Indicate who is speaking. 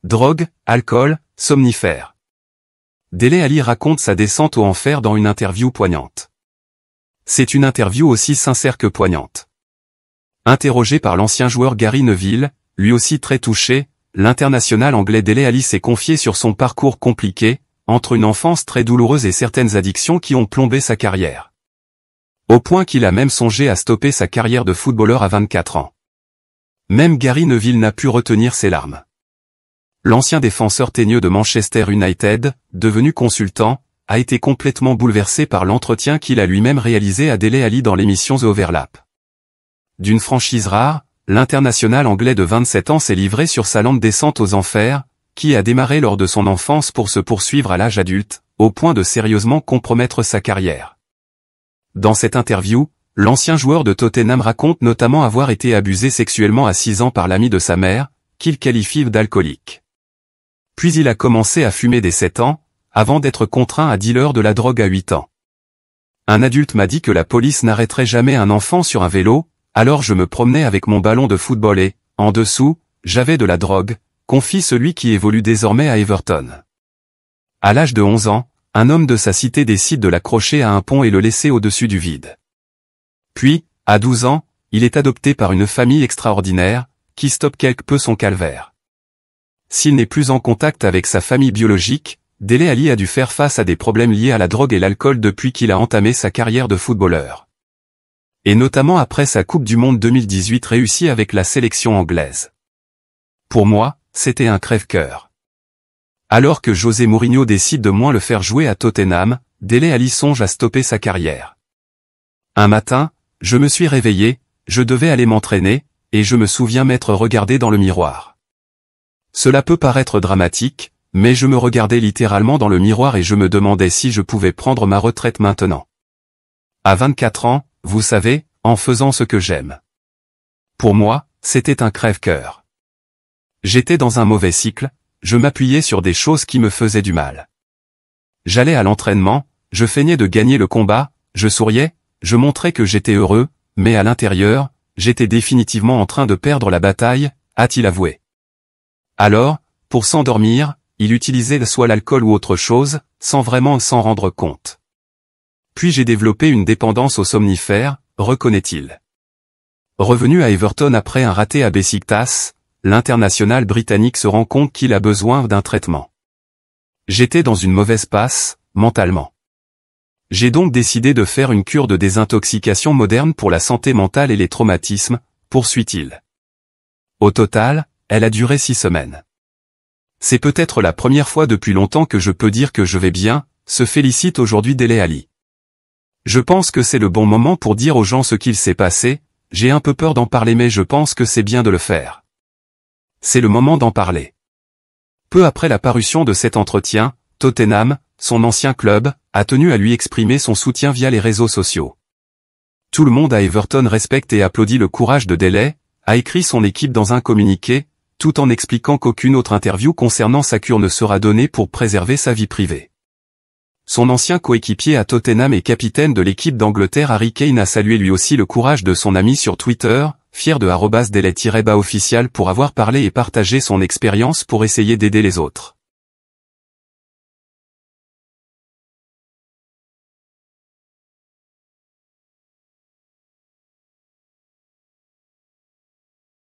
Speaker 1: drogue, alcool, somnifères. Dele Alli raconte sa descente au enfer dans une interview poignante. C'est une interview aussi sincère que poignante. Interrogé par l'ancien joueur Gary Neville, lui aussi très touché, l'international anglais Dele Alli s'est confié sur son parcours compliqué, entre une enfance très douloureuse et certaines addictions qui ont plombé sa carrière. Au point qu'il a même songé à stopper sa carrière de footballeur à 24 ans. Même Gary Neville n'a pu retenir ses larmes. L'ancien défenseur teigneux de Manchester United, devenu consultant, a été complètement bouleversé par l'entretien qu'il a lui-même réalisé à Dele Alli dans l'émission The Overlap. D'une franchise rare, l'international anglais de 27 ans s'est livré sur sa lente descente aux enfers, qui a démarré lors de son enfance pour se poursuivre à l'âge adulte, au point de sérieusement compromettre sa carrière. Dans cette interview, l'ancien joueur de Tottenham raconte notamment avoir été abusé sexuellement à 6 ans par l'ami de sa mère, qu'il qualifie d'alcoolique. Puis il a commencé à fumer dès 7 ans, avant d'être contraint à dealer de la drogue à 8 ans. Un adulte m'a dit que la police n'arrêterait jamais un enfant sur un vélo, alors je me promenais avec mon ballon de football et, en dessous, j'avais de la drogue, confie celui qui évolue désormais à Everton. À l'âge de 11 ans, un homme de sa cité décide de l'accrocher à un pont et le laisser au-dessus du vide. Puis, à 12 ans, il est adopté par une famille extraordinaire, qui stoppe quelque peu son calvaire. S'il n'est plus en contact avec sa famille biologique, Dele Alli a dû faire face à des problèmes liés à la drogue et l'alcool depuis qu'il a entamé sa carrière de footballeur. Et notamment après sa Coupe du Monde 2018 réussie avec la sélection anglaise. Pour moi, c'était un crève-cœur. Alors que José Mourinho décide de moins le faire jouer à Tottenham, Dele Alli songe à stopper sa carrière. Un matin, je me suis réveillé, je devais aller m'entraîner, et je me souviens m'être regardé dans le miroir. Cela peut paraître dramatique, mais je me regardais littéralement dans le miroir et je me demandais si je pouvais prendre ma retraite maintenant. À 24 ans, vous savez, en faisant ce que j'aime. Pour moi, c'était un crève-cœur. J'étais dans un mauvais cycle, je m'appuyais sur des choses qui me faisaient du mal. J'allais à l'entraînement, je feignais de gagner le combat, je souriais, je montrais que j'étais heureux, mais à l'intérieur, j'étais définitivement en train de perdre la bataille, a-t-il avoué. Alors, pour s'endormir, il utilisait soit l'alcool ou autre chose, sans vraiment s'en rendre compte. Puis j'ai développé une dépendance aux somnifères, reconnaît-il. Revenu à Everton après un raté à Besiktas, l'international britannique se rend compte qu'il a besoin d'un traitement. J'étais dans une mauvaise passe, mentalement. J'ai donc décidé de faire une cure de désintoxication moderne pour la santé mentale et les traumatismes, poursuit-il. Au total, elle a duré 6 semaines. C'est peut-être la première fois depuis longtemps que je peux dire que je vais bien, se félicite aujourd'hui Dele Alli. Je pense que c'est le bon moment pour dire aux gens ce qu'il s'est passé, j'ai un peu peur d'en parler mais je pense que c'est bien de le faire. C'est le moment d'en parler. Peu après la parution de cet entretien, Tottenham, son ancien club, a tenu à lui exprimer son soutien via les réseaux sociaux. Tout le monde à Everton respecte et applaudit le courage de Dele, a écrit son équipe dans un communiqué, tout en expliquant qu'aucune autre interview concernant sa cure ne sera donnée pour préserver sa vie privée. Son ancien coéquipier à Tottenham et capitaine de l'équipe d'Angleterre Harry Kane a salué lui aussi le courage de son ami sur Twitter, fier de @Dele_official pour avoir parlé et partagé son expérience pour essayer d'aider les autres.